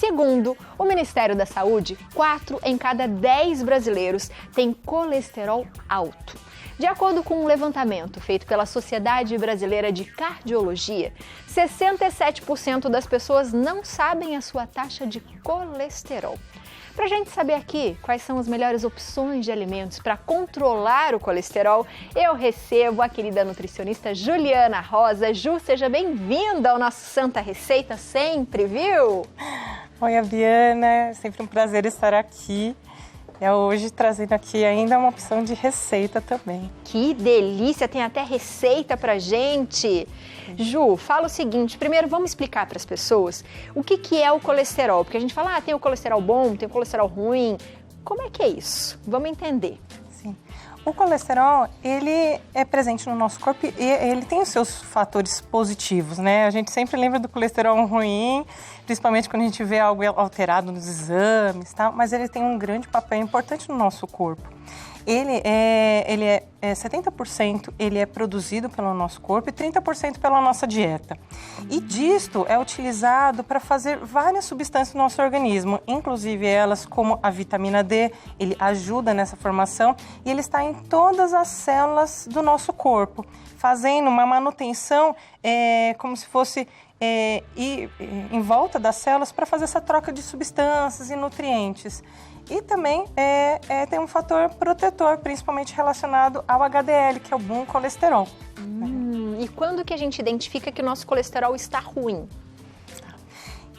Segundo o Ministério da Saúde, 4 em cada 10 brasileiros têm colesterol alto. De acordo com um levantamento feito pela Sociedade Brasileira de Cardiologia, 67% das pessoas não sabem a sua taxa de colesterol. Para a gente saber aqui quais são as melhores opções de alimentos para controlar o colesterol, eu recebo a querida nutricionista Juliana Rosa. Ju, seja bem-vinda ao nosso Santa Receita sempre, viu? Oi, Abiana, é sempre um prazer estar aqui. E hoje trazendo aqui ainda uma opção de receita também. Que delícia, tem até receita pra gente. Ju, fala o seguinte, primeiro vamos explicar para as pessoas o que é o colesterol, porque a gente fala, tem o colesterol bom, tem o colesterol ruim. Como é que é isso? Vamos entender. Sim. O colesterol, ele é presente no nosso corpo e ele tem os seus fatores positivos, né? A gente sempre lembra do colesterol ruim, principalmente quando a gente vê algo alterado nos exames, tá? Mas ele tem um grande papel importante no nosso corpo. Ele é 70% ele é produzido pelo nosso corpo e 30% pela nossa dieta. E disto é utilizado para fazer várias substâncias no nosso organismo, inclusive elas como a vitamina D, ele ajuda nessa formação e ele está em todas as células do nosso corpo, fazendo uma manutenção como se fosse em volta das células para fazer essa troca de substâncias e nutrientes. E também tem um fator protetor, principalmente relacionado ao HDL, que é o bom colesterol. E quando que a gente identifica que o nosso colesterol está ruim?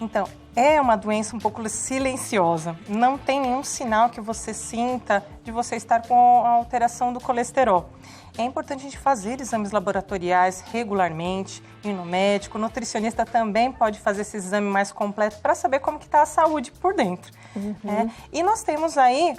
Então, é uma doença um pouco silenciosa. Não tem nenhum sinal que você sinta de você estar com a alteração do colesterol. É importante a gente fazer exames laboratoriais regularmente, ir no médico. O nutricionista também pode fazer esse exame mais completo para saber como que está a saúde por dentro. E nós temos aí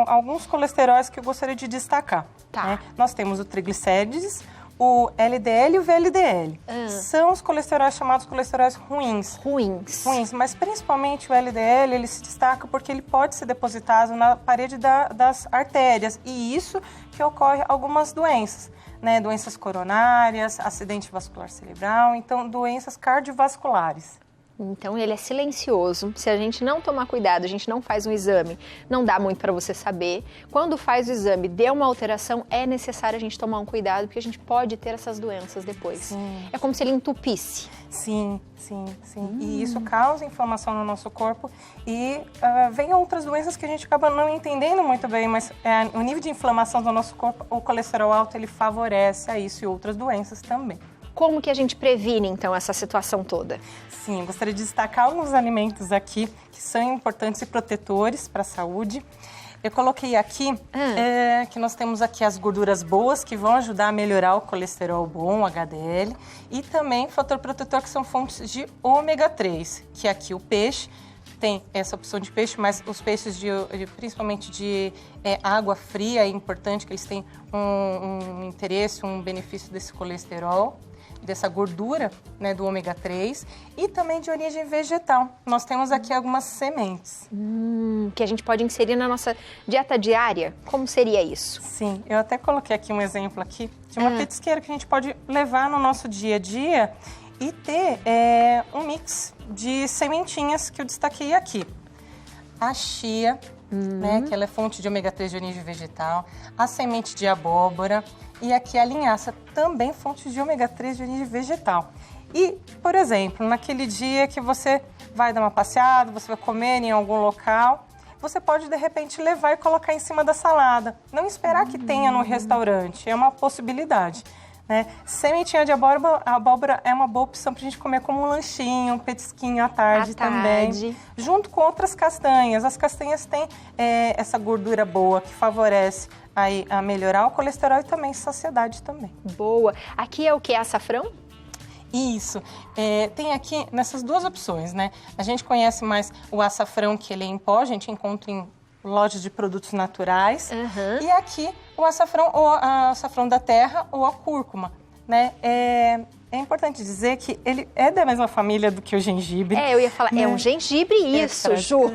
alguns colesteróis que eu gostaria de destacar. Tá. Nós temos o triglicérides, o LDL e o VLDL. São os colesteróis chamados colesteróis ruins. Ruins, mas principalmente o LDL, ele se destaca porque ele pode ser depositado na parede das artérias. E isso que ocorre algumas doenças, né? Doenças coronárias, acidente vascular cerebral, então doenças cardiovasculares. Então ele é silencioso, se a gente não tomar cuidado, a gente não faz um exame, não dá muito para você saber. Quando faz o exame, deu uma alteração, é necessário a gente tomar um cuidado, porque a gente pode ter essas doenças depois. Sim. É como se ele entupisse. Sim. E isso causa inflamação no nosso corpo e vem outras doenças que a gente acaba não entendendo muito bem, mas o nível de inflamação do nosso corpo, o colesterol alto, ele favorece a isso e outras doenças também. Como que a gente previne, então, essa situação toda? Sim, eu gostaria de destacar alguns alimentos aqui que são importantes e protetores para a saúde. Eu coloquei aqui que nós temos aqui as gorduras boas, que vão ajudar a melhorar o colesterol bom, o HDL, e também fator protetor, que são fontes de ômega 3, que aqui o peixe, tem essa opção de peixe, mas os peixes principalmente de água fria, é importante que eles tenham um interesse, um benefício desse colesterol, dessa gordura, né, do ômega 3 e também de origem vegetal. Nós temos aqui algumas sementes. Que a gente pode inserir na nossa dieta diária. Como seria isso? Sim, eu até coloquei aqui um exemplo aqui de uma petisqueira que a gente pode levar no nosso dia a dia e ter um mix de sementinhas que eu destaquei aqui. A chia, né, que ela é fonte de ômega 3 de origem vegetal, a semente de abóbora e aqui a linhaça, também fonte de ômega 3 de origem vegetal. E, por exemplo, naquele dia que você vai dar uma passeada, você vai comer em algum local, você pode, de repente, levar e colocar em cima da salada. Não esperar que tenha no restaurante, é uma possibilidade. Né? Sementinha de abóbora é uma boa opção para a gente comer como um lanchinho, um petisquinho à tarde também. Junto com outras castanhas. As castanhas têm essa gordura boa que favorece aí a melhorar o colesterol e também saciedade também. Boa. Aqui é o que? Açafrão? Isso. Tem aqui nessas duas opções, né? A gente conhece mais o açafrão, que ele é em pó, a gente encontra em lojas de produtos naturais. E aqui o açafrão, ou a açafrão da terra ou a cúrcuma, né? É importante dizer que ele é da mesma família do que o gengibre. Eu ia falar, é um gengibre isso, Ju.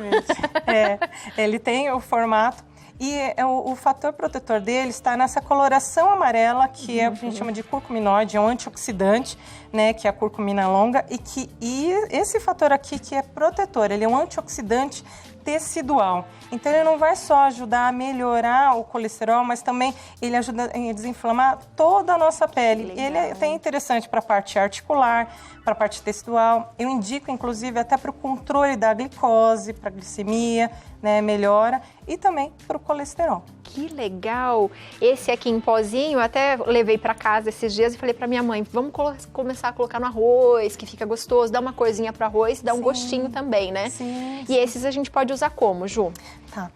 Ele tem o formato e o fator protetor dele está nessa coloração amarela, que é o que a gente chama de curcuminoide, é um antioxidante, né, que é a curcumina longa, e esse fator aqui que é protetor, ele é um antioxidante tecidual. Então, ele não vai só ajudar a melhorar o colesterol, mas também ele ajuda a desinflamar toda a nossa pele. Ele é até interessante para a parte articular, para a parte tecidual. Eu indico, inclusive, até para o controle da glicose, para a glicemia, né, melhora, e também para o colesterol. Que legal! Esse aqui em pozinho, eu até levei para casa esses dias e falei para minha mãe, vamos começar a colocar no arroz, que fica gostoso, dá uma corzinha para arroz, dá um gostinho também, né? Sim. E esses a gente pode usar como, Ju? Tá.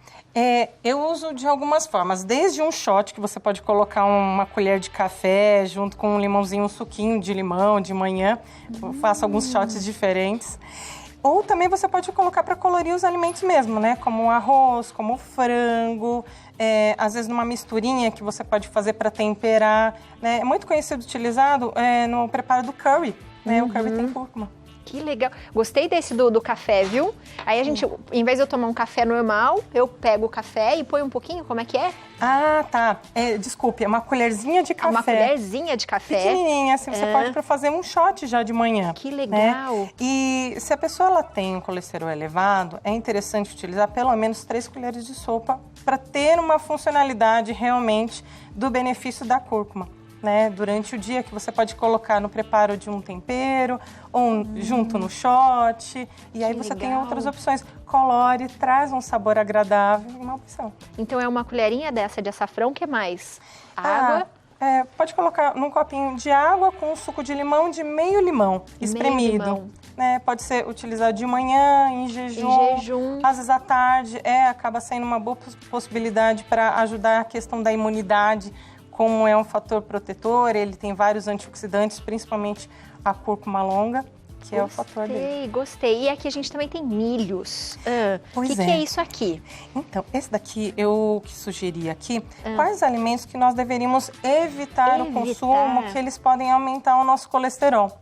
Eu uso de algumas formas, desde um shot que você pode colocar uma colher de café junto com um limãozinho, um suquinho de limão de manhã. Eu faço alguns shots diferentes. Ou também você pode colocar para colorir os alimentos mesmo, né? Como um arroz, como frango, às vezes numa misturinha que você pode fazer para temperar, né? É muito conhecido, utilizado no preparo do curry, né? O curry tem cúrcuma. Que legal. Gostei desse do café, viu? Aí a gente, em vez de eu tomar um café normal, eu pego o café e ponho um pouquinho, como é que é? Ah, tá. Desculpe, é uma colherzinha de café. Uma colherzinha de café. Pequenininha, assim, você pode para fazer um shot já de manhã. Que legal. Né? E se a pessoa ela tem um colesterol elevado, é interessante utilizar pelo menos 3 colheres de sopa para ter uma funcionalidade realmente do benefício da cúrcuma. Né, durante o dia, que você pode colocar no preparo de um tempero ou junto no shot, e aí você tem outras opções. Colore, traz um sabor agradável, uma opção. Então é uma colherinha dessa de açafrão, o que mais? Água? Pode colocar num copinho de água com um suco de limão de meio limão espremido. Meio limão. Né, pode ser utilizado de manhã, em jejum. Às vezes à tarde, acaba sendo uma boa possibilidade para ajudar a questão da imunidade. Como é um fator protetor, ele tem vários antioxidantes, principalmente a cúrcuma longa, que é o fator dele. Gostei. E aqui a gente também tem milhos. O que é isso aqui? Então, esse daqui, eu que sugeri aqui, quais alimentos que nós deveríamos evitar o consumo, que eles podem aumentar o nosso colesterol.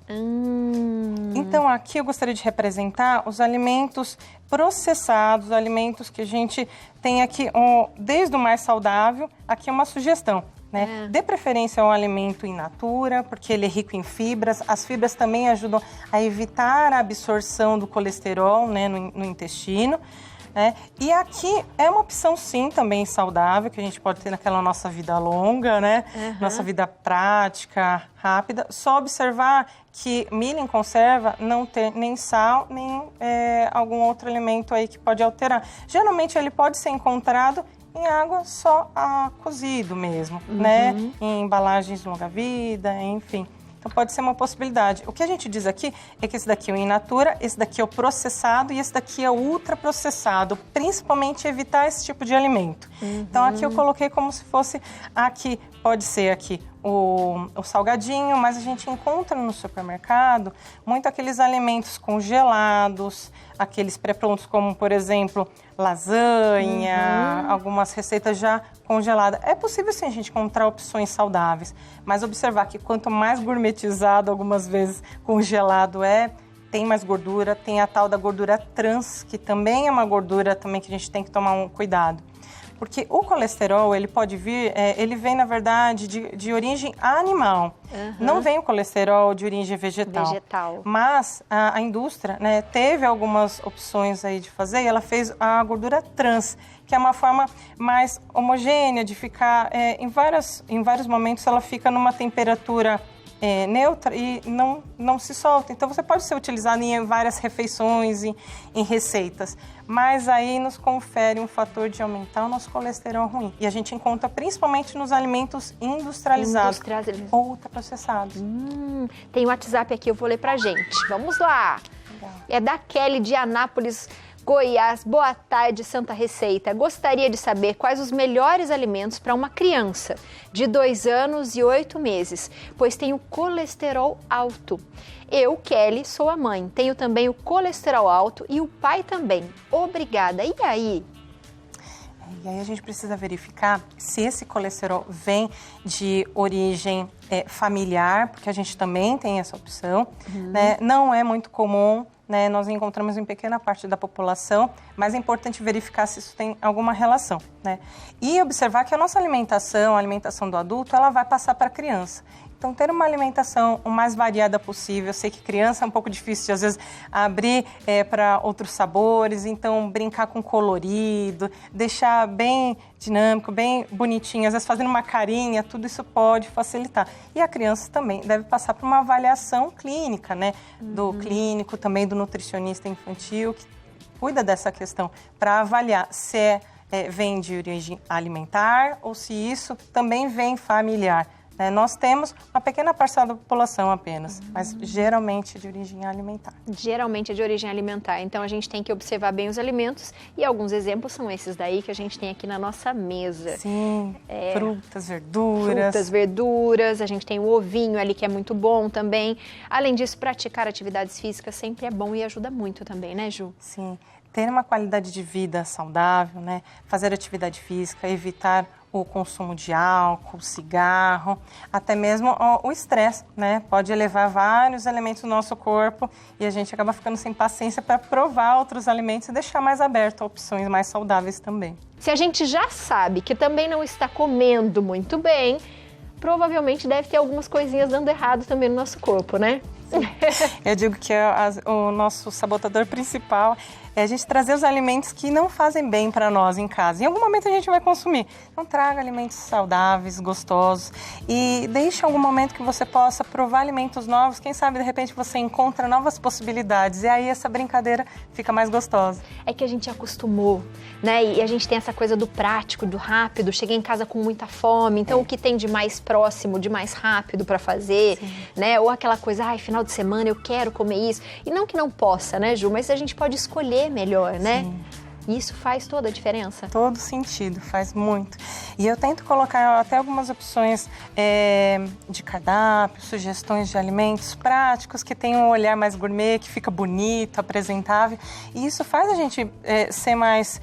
Então, aqui eu gostaria de representar os alimentos processados, alimentos que a gente tem aqui, desde o mais saudável, aqui uma sugestão. Né? Dê preferência ao alimento in natura, porque ele é rico em fibras. As fibras também ajudam a evitar a absorção do colesterol, né, no intestino. Né? E aqui é uma opção, sim, também saudável, que a gente pode ter naquela nossa vida longa, né? Nossa vida prática, rápida. Só observar que milho em conserva não tem nem sal, nem algum outro alimento aí que pode alterar. Geralmente ele pode ser encontrado em água só cozido mesmo, né? Em embalagens de longa vida, enfim. Então pode ser uma possibilidade. O que a gente diz aqui é que esse daqui é o in natura, esse daqui é o processado e esse daqui é o ultraprocessado. Principalmente evitar esse tipo de alimento. Então aqui eu coloquei como se fosse aqui, pode ser aqui o salgadinho, mas a gente encontra no supermercado muito aqueles alimentos congelados, aqueles pré-prontos como, por exemplo, lasanha, algumas receitas já congeladas. É possível sim a gente encontrar opções saudáveis, mas observar que quanto mais gourmetizado, algumas vezes congelado tem mais gordura, tem a tal da gordura trans, que também é uma gordura também que a gente tem que tomar um cuidado. Porque o colesterol, ele pode vir, ele vem, na verdade, de origem animal. Não vem o colesterol de origem vegetal. Mas a indústria, né, teve algumas opções aí de fazer, e ela fez a gordura trans, que é uma forma mais homogênea de ficar, em vários momentos ela fica numa temperatura neutra e não se solta. Então, você pode ser utilizado em várias refeições, em receitas. Mas aí nos confere um fator de aumentar o nosso colesterol ruim. E a gente encontra principalmente nos alimentos industrializados ou ultraprocessados. Tem o WhatsApp aqui, eu vou ler pra gente. Vamos lá! Legal. É da Kelly de Anápolis, Goiás. Boa tarde, Santa Receita. Gostaria de saber quais os melhores alimentos para uma criança de 2 anos e 8 meses, pois tenho colesterol alto. Eu, Kelly, sou a mãe. Tenho também o colesterol alto e o pai também. Obrigada. E aí? E aí a gente precisa verificar se esse colesterol vem de origem familiar, porque a gente também tem essa opção, né? Não é muito comum, né? Nós encontramos em pequena parte da população, mas é importante verificar se isso tem alguma relação, né? E observar que a nossa alimentação, a alimentação do adulto, ela vai passar para a criança. Então, ter uma alimentação o mais variada possível. Eu sei que criança é um pouco difícil de, às vezes, abrir para outros sabores. Então, brincar com colorido, deixar bem dinâmico, bem bonitinho. Às vezes, fazendo uma carinha, tudo isso pode facilitar. E a criança também deve passar por uma avaliação clínica, né? Do clínico, também do nutricionista infantil, que cuida dessa questão, para avaliar se vem de origem alimentar ou se isso também vem familiar. Nós temos uma pequena parcela da população apenas, mas geralmente de origem alimentar. Geralmente é de origem alimentar, então a gente tem que observar bem os alimentos e alguns exemplos são esses daí que a gente tem aqui na nossa mesa. Sim, frutas, verduras. Frutas, verduras, a gente tem o ovinho ali que é muito bom também. Além disso, praticar atividades físicas sempre é bom e ajuda muito também, né, Ju? Sim, ter uma qualidade de vida saudável, né? Fazer atividade física, evitar o consumo de álcool, cigarro, até mesmo o estresse, né? Pode elevar vários elementos do nosso corpo e a gente acaba ficando sem paciência para provar outros alimentos e deixar mais aberto a opções mais saudáveis também. Se a gente já sabe que também não está comendo muito bem, provavelmente deve ter algumas coisinhas dando errado também no nosso corpo, né? Eu digo que o nosso sabotador principal é a gente trazer os alimentos que não fazem bem para nós em casa. Em algum momento a gente vai consumir. Então traga alimentos saudáveis, gostosos e deixe algum momento que você possa provar alimentos novos. Quem sabe de repente você encontra novas possibilidades e aí essa brincadeira fica mais gostosa. É que a gente acostumou, né? E a gente tem essa coisa do prático, do rápido. Cheguei em casa com muita fome, então o que tem de mais próximo, de mais rápido para fazer, né? Ou aquela coisa, final de semana eu quero comer isso. E não que não possa, né, Ju? Mas a gente pode escolher melhor, né? Sim. E isso faz toda a diferença. Todo sentido, faz muito. E eu tento colocar até algumas opções de cardápio, sugestões de alimentos práticos, que tenham um olhar mais gourmet, que fica bonito, apresentável. E isso faz a gente ser mais...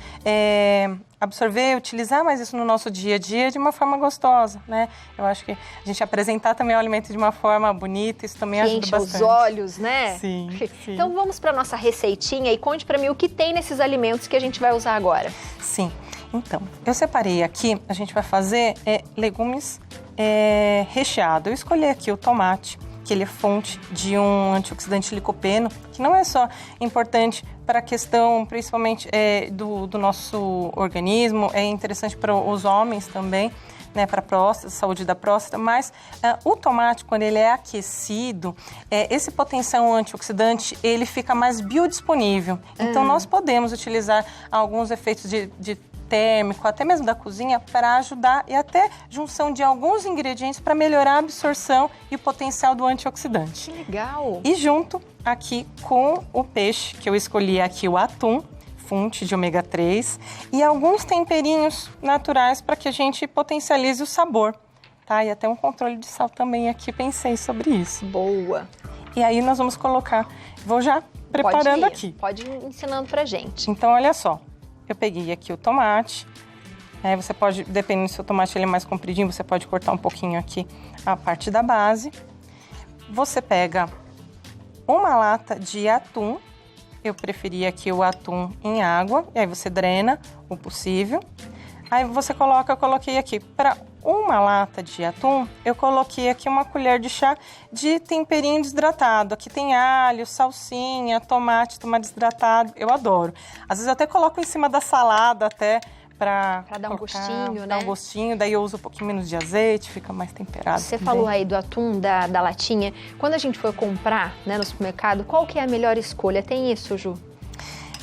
absorver, utilizar mais isso no nosso dia a dia de uma forma gostosa, né? Eu acho que a gente apresentar também o alimento de uma forma bonita, isso também ajuda bastante. Enche os olhos, né? Sim, sim. Então vamos para nossa receitinha e conte para mim o que tem nesses alimentos que a gente vai usar agora. Sim. Então, eu separei aqui, a gente vai fazer legumes recheados. Eu escolhi aqui o tomate, que ele é fonte de um antioxidante licopeno, que não é só importante para a questão, principalmente, do nosso organismo, é interessante para os homens também, né, para a próstata, saúde da próstata, mas o tomate, quando ele é aquecido, esse potencial antioxidante, ele fica mais biodisponível. Então, nós podemos utilizar alguns efeitos de térmico, até mesmo da cozinha, para ajudar e até junção de alguns ingredientes para melhorar a absorção e o potencial do antioxidante. Que legal! E junto aqui com o peixe, que eu escolhi aqui o atum, fonte de ômega 3, e alguns temperinhos naturais para que a gente potencialize o sabor, tá? E até um controle de sal também aqui, pensei sobre isso. Boa! E aí nós vamos colocar, vou já preparando aqui. Pode ir ensinando pra gente. Então, olha só. Eu peguei aqui o tomate, você pode, dependendo se o tomate ele é mais compridinho, você pode cortar um pouquinho aqui a parte da base. Você pega uma lata de atum, eu preferi aqui o atum em água, e aí você drena o possível. Aí você coloca, eu coloquei aqui, para uma lata de atum, eu coloquei aqui uma colher de chá de temperinho desidratado. Aqui tem alho, salsinha, tomate desidratado, eu adoro. Às vezes eu até coloco em cima da salada até para dar um gostinho, né? Dar um gostinho, daí eu uso um pouquinho menos de azeite, fica mais temperado. Você falou aí do atum, da latinha. Quando a gente for comprar, né, no supermercado, qual que é a melhor escolha? Tem isso, Ju?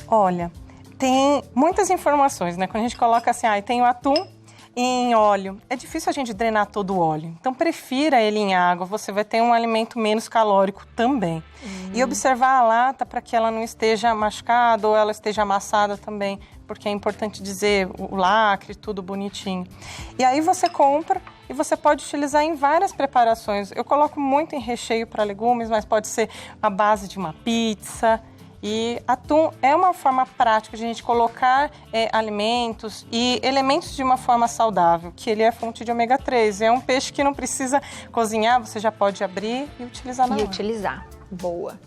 Olha, tem muitas informações, né? Quando a gente coloca assim, tem o atum em óleo, é difícil a gente drenar todo o óleo. Então, prefira ele em água, você vai ter um alimento menos calórico também. E observar a lata para que ela não esteja machucada ou ela esteja amassada também, porque é importante dizer o lacre, tudo bonitinho. E aí você compra e você pode utilizar em várias preparações. Eu coloco muito em recheio para legumes, mas pode ser a base de uma pizza. E atum é uma forma prática de a gente colocar alimentos e elementos de uma forma saudável, que ele é fonte de ômega 3. É um peixe que não precisa cozinhar, você já pode abrir e utilizar na hora. Utilizar. Boa.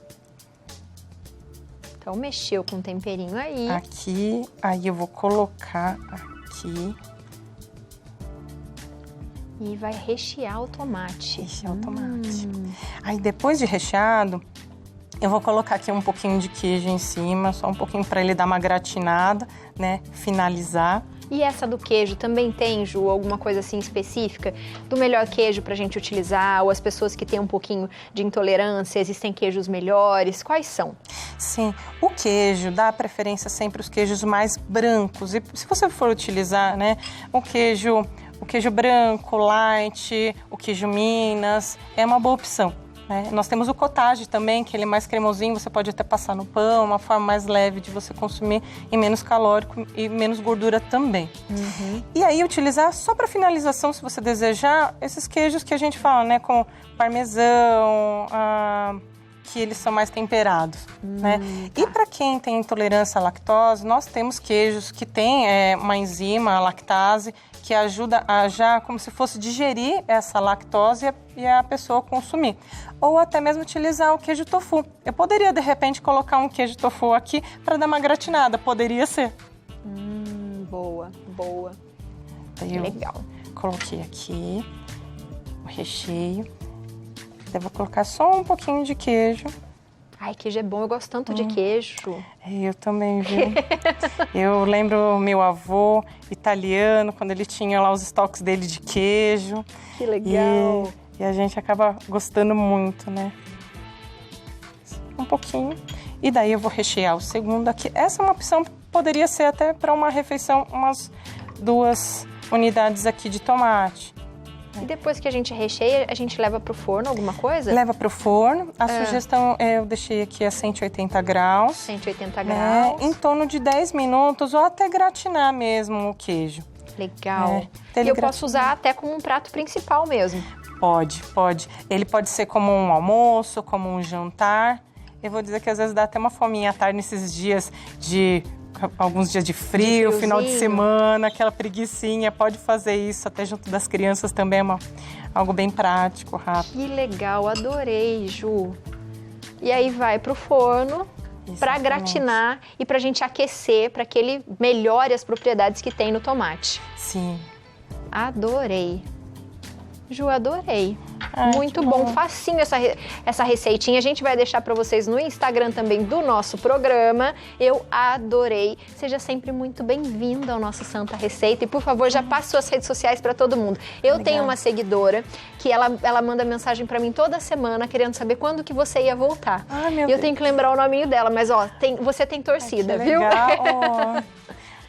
Então, mexeu com o temperinho aí. Aqui, aí eu vou colocar aqui. E vai rechear o tomate. Rechear o tomate. Aí depois de recheado, eu vou colocar aqui um pouquinho de queijo em cima, só um pouquinho para ele dar uma gratinada, né? Finalizar. E essa do queijo também tem, Ju, alguma coisa assim específica do melhor queijo pra gente utilizar? Ou as pessoas que têm um pouquinho de intolerância, existem queijos melhores? Quais são? Sim, o queijo dá preferência sempre aos queijos mais brancos. E se você for utilizar, né, o queijo branco, light, o queijo Minas, é uma boa opção. Nós temos o cottage também, que ele é mais cremosinho, você pode até passar no pão, uma forma mais leve de você consumir e menos calórico e menos gordura também. E aí utilizar só para finalização, se você desejar, esses queijos que a gente fala, né, com parmesão, que eles são mais temperados, né? Tá. E para quem tem intolerância à lactose, nós temos queijos que têm uma enzima, a lactase, que ajuda a já como se fosse digerir essa lactose e a pessoa consumir. Ou até mesmo utilizar o queijo tofu. Eu poderia, de repente, colocar um queijo tofu aqui para dar uma gratinada. Poderia ser. Boa, boa. Daí legal. Coloquei aqui o recheio. Eu vou colocar só um pouquinho de queijo. Ai, queijo é bom, eu gosto tanto de queijo. Eu também, viu? Eu lembro meu avô italiano, quando ele tinha lá os estoques dele de queijo. Que legal. E a gente acaba gostando muito, né? Um pouquinho. E daí eu vou rechear o segundo aqui. Essa é uma opção, poderia ser até para uma refeição, umas 2 unidades aqui de tomate. E depois que a gente recheia, a gente leva pro forno alguma coisa? Leva pro forno. A sugestão eu deixei aqui a 180 graus. 180 graus. Em torno de 10 minutos ou até gratinar mesmo o queijo. Legal. E eu posso usar até como um prato principal mesmo? Pode. Ele pode ser como um almoço, como um jantar. Eu vou dizer que às vezes dá até uma fominha à tarde nesses dias alguns dias de frio, final de semana, aquela preguicinha, pode fazer isso até junto das crianças também, algo bem prático, rápido. Que legal, adorei, Ju. E aí vai pro forno para gratinar e pra gente aquecer, para que ele melhore as propriedades que tem no tomate. Sim. Adorei. Ju, adorei. Muito bom, facinho essa receitinha. A gente vai deixar para vocês no Instagram também do nosso programa. Eu adorei. Seja sempre muito bem-vinda ao nosso Santa Receita. E, por favor, já passe suas redes sociais para todo mundo. Eu tenho uma seguidora que ela manda mensagem para mim toda semana querendo saber quando que você ia voltar. Meu Deus. Eu tenho que lembrar o nominho dela, mas você tem torcida, viu? Legal.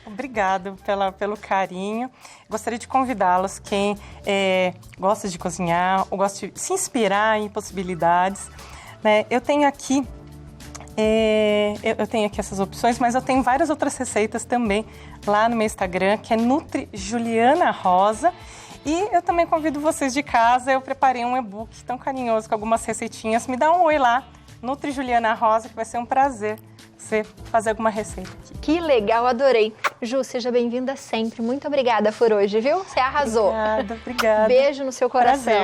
Obrigado pelo carinho. Gostaria de convidá-los, quem gosta de cozinhar ou gosta de se inspirar em possibilidades, né? Eu tenho aqui essas opções, mas eu tenho várias outras receitas também lá no meu Instagram, que é Nutri Juliana Rosa. E eu também convido vocês de casa, eu preparei um e-book tão carinhoso com algumas receitinhas. Me dá um oi lá, Nutri Juliana Rosa, que vai ser um prazer você fazer alguma receita aqui. Que legal, adorei. Ju, seja bem-vinda sempre. Muito obrigada por hoje, viu? Você arrasou. Obrigada. Beijo no seu coração. Prazer.